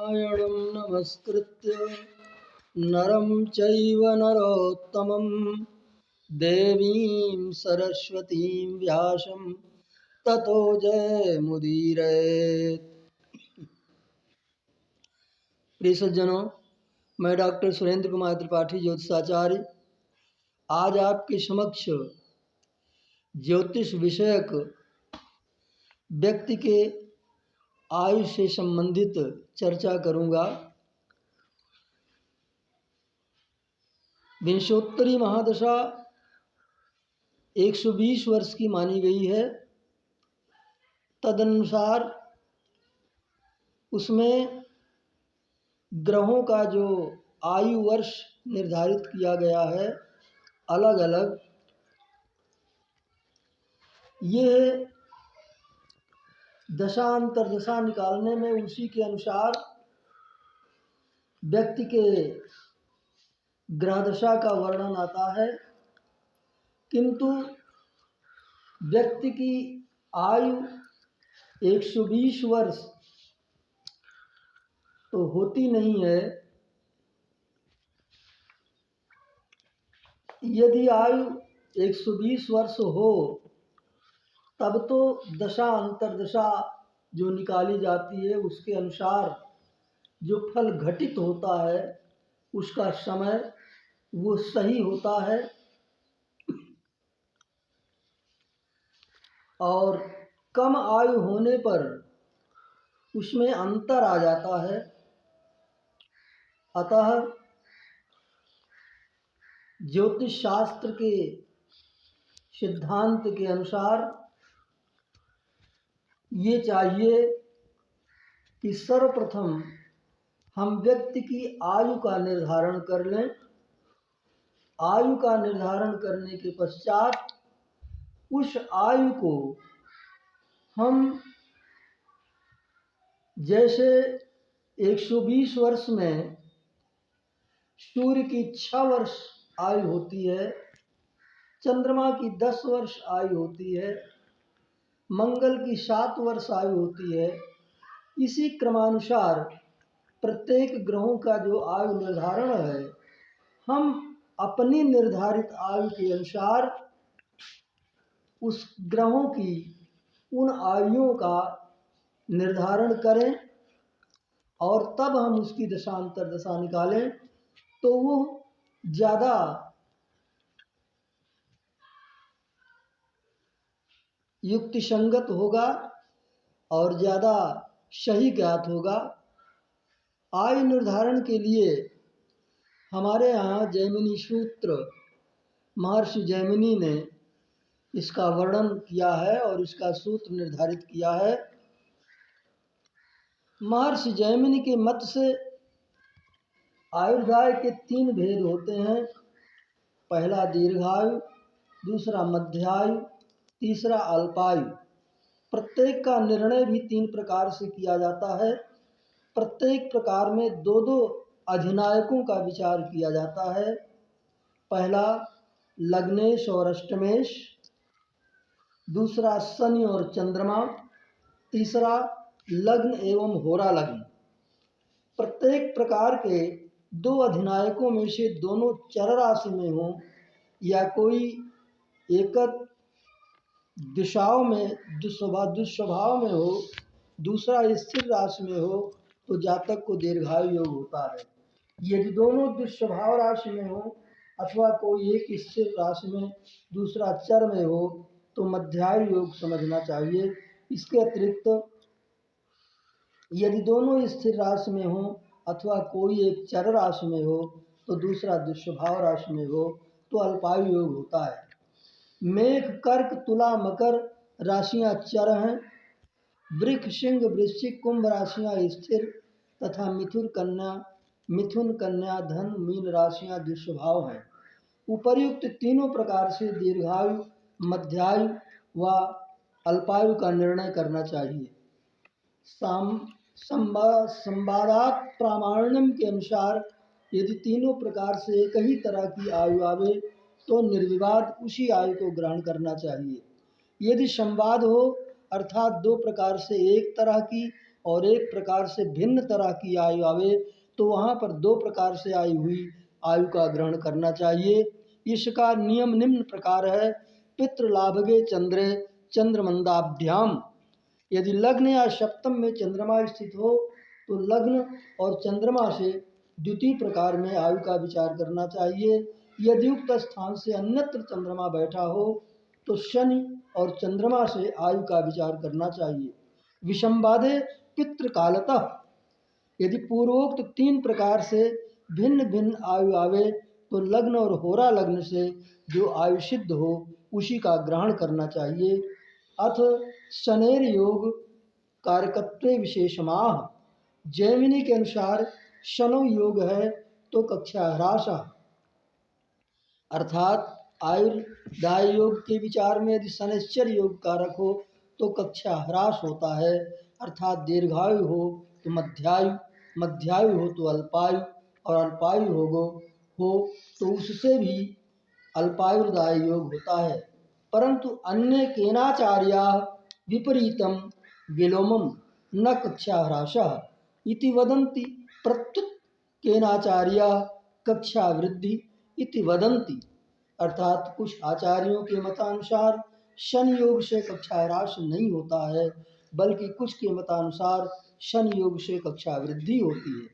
नारायणं नमस्कृत्य नरं चैव नरोत्तमं देवीं सरस्वतीं व्यासं ततो जयमुदीरयेत्। प्रिय सज्जनों, मैं डॉक्टर सुरेंद्र कुमार त्रिपाठी ज्योतिषाचार्य आज आपके समक्ष ज्योतिष विषयक व्यक्ति के आयु से संबंधित चर्चा करूंगा। विंशोत्तरी महादशा 120 वर्ष की मानी गई है। तदनुसार उसमें ग्रहों का जो आयु वर्ष निर्धारित किया गया है अलग अलग। ये दशा अंतर्दशा निकालने में उसी के अनुसार व्यक्ति के ग्रह दशा का वर्णन आता है, किंतु व्यक्ति की आयु 120 वर्ष तो होती नहीं है। यदि आयु 120 वर्ष हो तब तो दशा अंतर्दशा जो निकाली जाती है उसके अनुसार जो फल घटित होता है उसका समय वो सही होता है और कम आयु होने पर उसमें अंतर आ जाता है। अतः ज्योतिष शास्त्र के सिद्धांत के अनुसार ये चाहिए कि सर्वप्रथम हम व्यक्ति की आयु का निर्धारण कर लें। आयु का निर्धारण करने के पश्चात उस आयु को हम जैसे 120 वर्ष में सूर्य की 6 वर्ष आयु होती है, चंद्रमा की 10 वर्ष आयु होती है, मंगल की 7 वर्ष आयु होती है, इसी क्रमानुसार प्रत्येक ग्रहों का जो आयु निर्धारण है हम अपनी निर्धारित आयु के अनुसार उस ग्रहों की उन आयुओं का निर्धारण करें और तब हम उसकी दशांतर दशा निकालें तो वो ज़्यादा युक्तिसंगत होगा और ज़्यादा सही ज्ञात होगा। आयु निर्धारण के लिए हमारे यहाँ जैमिनी सूत्र महर्षि जैमिनी ने इसका वर्णन किया है और इसका सूत्र निर्धारित किया है। महर्षि जैमिनी के मत से आयुर्दाय के 3 भेद होते हैं। पहला दीर्घायु, दूसरा मध्यायु, तीसरा अल्पायु। प्रत्येक का निर्णय भी 3 प्रकार से किया जाता है। प्रत्येक प्रकार में 2-2 अधिनायकों का विचार किया जाता है। पहला लग्नेश और अष्टमेश, दूसरा शनि और चंद्रमा, तीसरा लग्न एवं होरा लग्न। प्रत्येक प्रकार के 2 अधिनायकों में से दोनों चर राशि में हो या कोई एक दिशाओं में दुस्वभाव में हो, दूसरा स्थिर राशि में हो तो जातक को दीर्घायु योग होता है। यदि दोनों दुस्वभाव राशि में हो अथवा कोई एक स्थिर राशि में दूसरा चर में हो तो मध्यायु योग समझना चाहिए। इसके अतिरिक्त यदि दोनों स्थिर राशि में हो अथवा कोई एक चर राशि में हो तो दूसरा दुस्वभाव राशि में हो तो अल्पायु योग होता है। मेघ, कर्क, तुला, मकर राशियां चर हैं। वृक्ष, सिंह, वृश्चिक, कुंभ राशियां स्थिर तथा मिथुन, कन्या, धन, मीन राशियां दुस्वभाव हैं। उपर्युक्त तीनों प्रकार से दीर्घायु, मध्यायु व अल्पायु का निर्णय करना चाहिए। संवादात प्रामाण्यम के अनुसार यदि तीनों प्रकार से एक ही तरह की आयु आवे तो निर्विवाद उसी आयु को ग्रहण करना चाहिए। यदि संवाद हो अर्थात 2 प्रकार से एक तरह की और एक प्रकार से भिन्न तरह की आयु आवे तो वहाँ पर 2 प्रकार से आई हुई आयु का ग्रहण करना चाहिए। इसका नियम निम्न प्रकार है। पितृलाभगे चंद्रे चंद्रमंदाभ्याम, यदि लग्न या सप्तम में चंद्रमा स्थित हो तो लग्न और चंद्रमा से द्वितीय प्रकार में आयु का विचार करना चाहिए। यदि उक्त स्थान से अन्यत्र चंद्रमा बैठा हो तो शनि और चंद्रमा से आयु का विचार करना चाहिए। विषमवादे पितृकालतः, यदि पूर्वोक्त 3 प्रकार से भिन्न भिन्न आयु आवे तो लग्न और होरा लग्न से जो आयु सिद्ध हो उसी का ग्रहण करना चाहिए। अथ शनेर योग कारकत्व विशेषमाह, जैमिनी के अनुसार शनो योग है तो कक्षा ह्रास, अर्थात आयुर्दाय योग के विचार में यदि शनैश्चर योग कारक हो तो कक्षा ह्रास होता है, अर्थात दीर्घायु हो तो मध्यायु, मध्यायु हो तो अल्पायु और अल्पायु हो तो उससे भी अल्पायुर्दाय योग होता है। परंतु अन्य केनाचार्या विपरीतम विलोमम न कक्षा ह्रासः इति वदन्ति, प्रत्युत केनाचार्या कक्षा वृद्धि इति वदन्ति, अर्थात कुछ आचार्यों के मतानुसार शनि योग से कक्षा ह्रास नहीं होता है बल्कि कुछ के मतानुसार शनि योग से कक्षा वृद्धि होती है।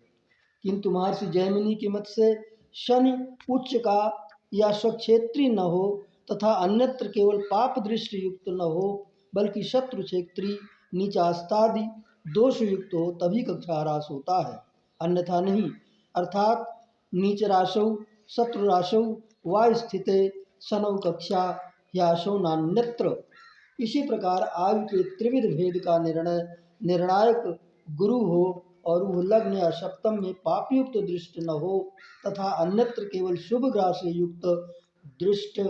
किंतु महर्षि जैमिनी के मत से शनि उच्च का या स्वक्षेत्री न हो तथा अन्यत्र केवल पाप दृष्टि युक्त न हो बल्कि शत्रु क्षेत्री नीचास्तादि दोष युक्त हो तभी कक्षा ह्रास होता है, अन्यथा नहीं। अर्थात नीच राशौ शत्रु राशौ वा स्थिते शनौ कक्षा ह्यासौ नान्यत्र। इसी प्रकार आयु के त्रिविध भेद का निर्णायक गुरु हो और वह लग्न या सप्तम में पापयुक्त दृष्ट न हो तथा अन्यत्र केवल शुभ ग्रह से युक्त दृष्ट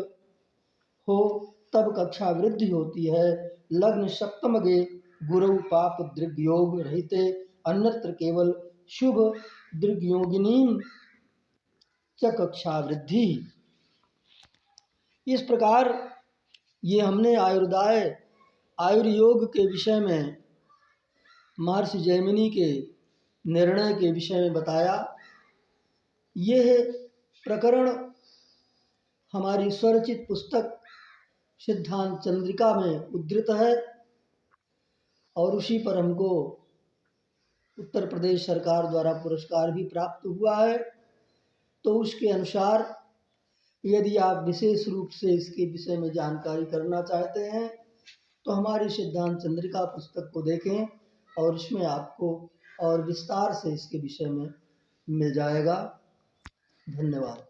हो तब कक्षा वृद्धि होती है। लग्न सप्तमगे गुरु पाप दृग्योग रहते, अन्यत्र केवल शुभ दृग्योगिनी च कक्षा वृद्धि। इस प्रकार ये हमने आयुर्योग के विषय में महर्षि जैमिनी के निर्णय के विषय में बताया। यह प्रकरण हमारी स्वरचित पुस्तक सिद्धांत चंद्रिका में उद्धृत है और उसी पर हमको उत्तर प्रदेश सरकार द्वारा पुरस्कार भी प्राप्त हुआ है। तो उसके अनुसार यदि आप विशेष रूप से इसके विषय में जानकारी करना चाहते हैं तो हमारी सिद्धांत चंद्रिका पुस्तक को देखें और इसमें आपको और विस्तार से इसके विषय में मिल जाएगा। धन्यवाद।